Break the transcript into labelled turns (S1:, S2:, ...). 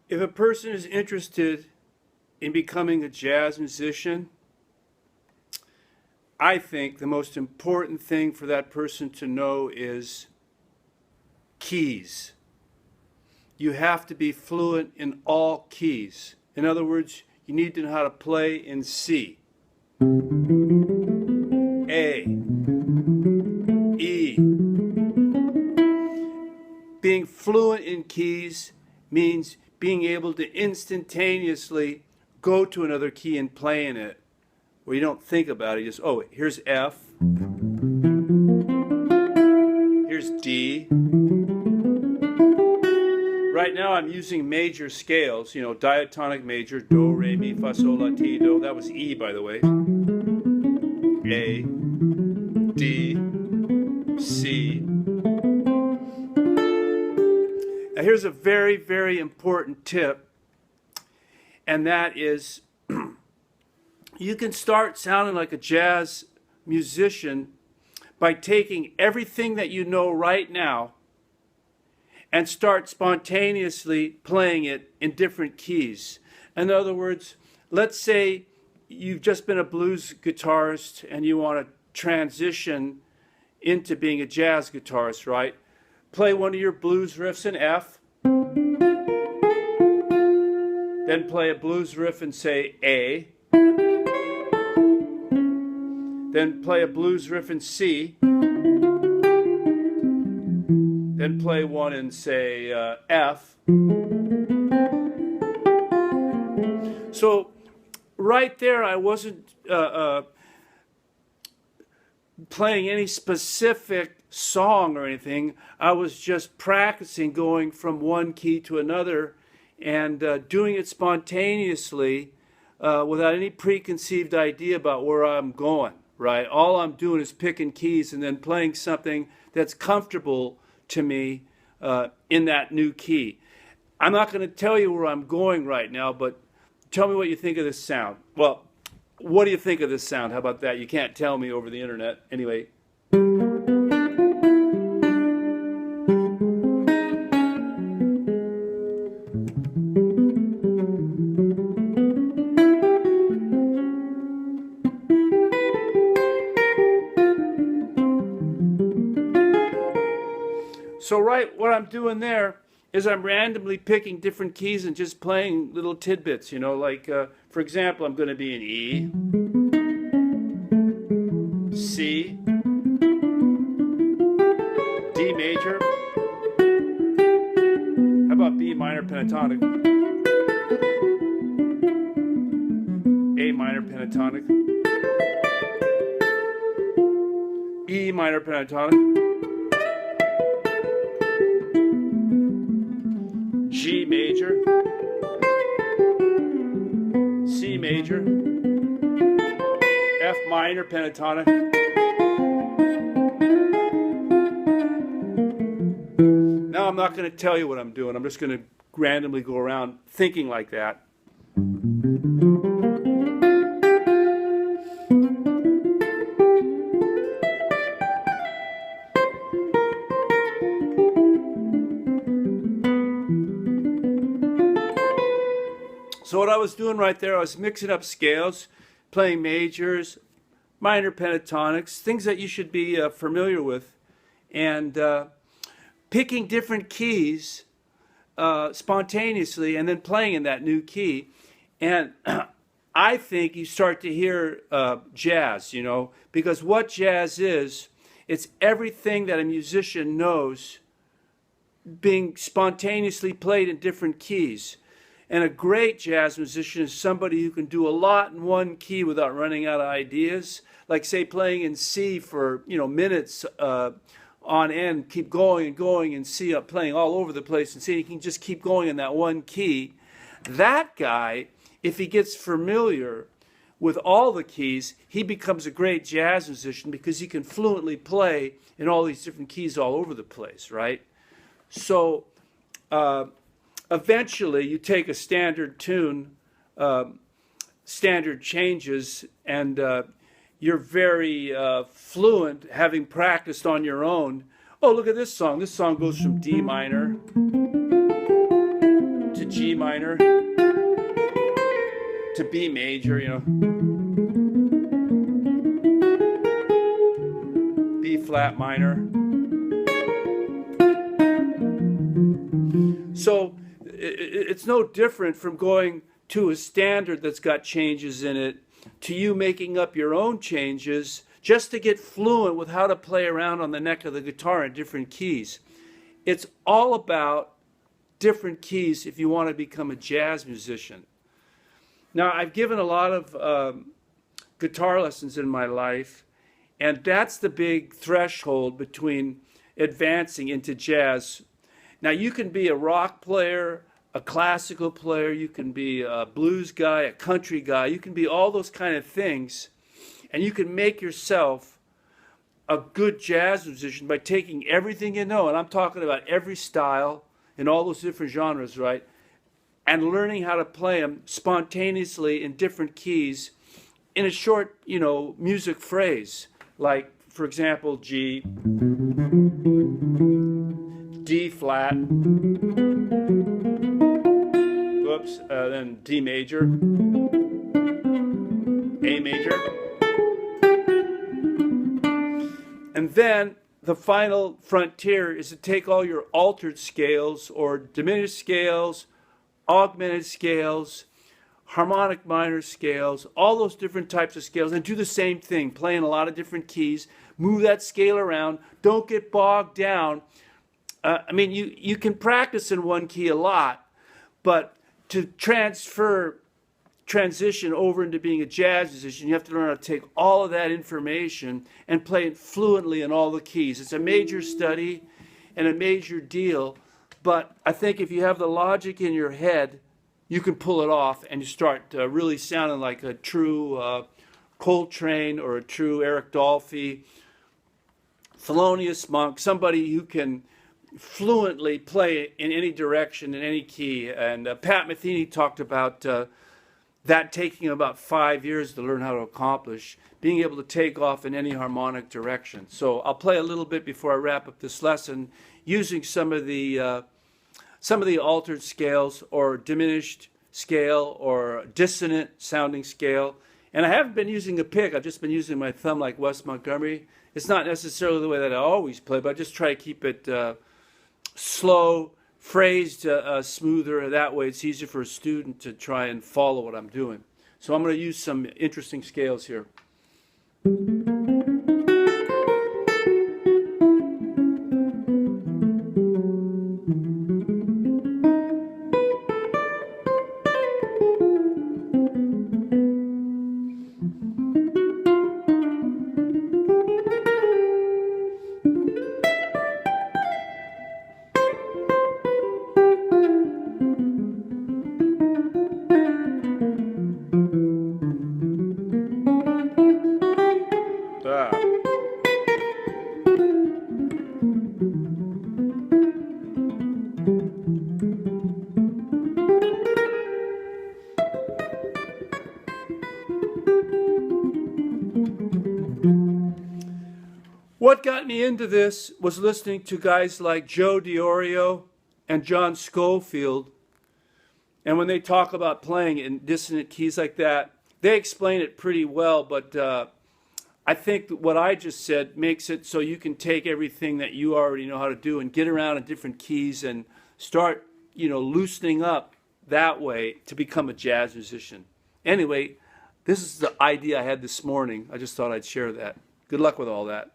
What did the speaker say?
S1: If a person is interested in becoming a jazz musician, I think the most important thing for that person to know is keys. You have to be fluent in all keys. In other words, you need to know how to play in C, A, E. Being fluent in keys means being able to instantaneously go to another key and play in it, where you don't think about it. You just, oh, here's F, here's D. Right now I'm using major scales, diatonic major, do, re, mi, fa, sol, la, ti, do. That was E, by the way. A, D, C. Now here's a very, very important tip, and that is you can start sounding like a jazz musician by taking everything that you know right now and start spontaneously playing it in different keys. In other words, let's say you've just been a blues guitarist and you want to transition into being a jazz guitarist, right? Play one of your blues riffs in F, then play a blues riff in, say, A, then play a blues riff in C, then play one in, say, F. So right there, I wasn't playing any specific song or anything. I was just practicing going from one key to another and doing it spontaneously without any preconceived idea about where I'm going, right? All I'm doing is picking keys and then playing something that's comfortable to me in that new key. I'm not going to tell you where I'm going right now, but tell me what you think of this sound. Well, what do you think of this sound? How about that? You can't tell me over the internet. Anyway. So what I'm doing there is I'm randomly picking different keys and just playing little tidbits, like, for example, I'm going to be in E, C, D major. How about B minor pentatonic? A minor pentatonic. E minor pentatonic. G major, C major, F minor pentatonic. Now I'm not going to tell you what I'm doing. I'm just going to randomly go around thinking like that. So what I was doing right there, I was mixing up scales, playing majors, minor pentatonics, things that you should be familiar with, and picking different keys spontaneously and then playing in that new key. And I think you start to hear jazz, because what jazz is, it's everything that a musician knows being spontaneously played in different keys. And a great jazz musician is somebody who can do a lot in one key without running out of ideas. Like, say, playing in C for minutes on end, keep going and going and C, playing all over the place, and C, he can just keep going in that one key. That guy, if he gets familiar with all the keys, he becomes a great jazz musician because he can fluently play in all these different keys all over the place, right? So eventually you take a standard tune, standard changes, and you're very fluent, having practiced on your own. Oh, look at this song. This song goes from D minor to G minor, to B major, B flat minor. So it's no different from going to a standard that's got changes in it to you making up your own changes just to get fluent with how to play around on the neck of the guitar in different keys. It's all about different keys if you want to become a jazz musician. Now, I've given a lot of guitar lessons in my life, and that's the big threshold between advancing into jazz. Now, you can be a rock player, a classical player, you can be a blues guy, a country guy, you can be all those kind of things, and you can make yourself a good jazz musician by taking everything you know, and I'm talking about every style in all those different genres, right? And learning how to play them spontaneously in different keys in a short, music phrase. Like, for example, G, D flat, oops, then D major, A major. And then the final frontier is to take all your altered scales or diminished scales, augmented scales, harmonic minor scales, all those different types of scales, and do the same thing, play in a lot of different keys, move that scale around, don't get bogged down. You can practice in one key a lot, but to transition over into being a jazz musician, you have to learn how to take all of that information and play it fluently in all the keys. It's a major study and a major deal, but I think if you have the logic in your head, you can pull it off and you start really sounding like a true Coltrane or a true Eric Dolphy, Thelonious Monk, somebody who can fluently play in any direction, in any key. And Pat Metheny talked about that taking about 5 years to learn how to accomplish, being able to take off in any harmonic direction. So I'll play a little bit before I wrap up this lesson using some of the altered scales or diminished scale or dissonant sounding scale. And I haven't been using a pick, I've just been using my thumb like Wes Montgomery. It's not necessarily the way that I always play, but I just try to keep it slow, phrased smoother. That way it's easier for a student to try and follow what I'm doing. So I'm going to use some interesting scales here. What got me into this was listening to guys like Joe DiOrio and John Scofield. And when they talk about playing in dissonant keys like that, they explain it pretty well, but I think that what I just said makes it so you can take everything that you already know how to do and get around in different keys and start, loosening up that way to become a jazz musician. Anyway, this is the idea I had this morning. I just thought I'd share that. Good luck with all that.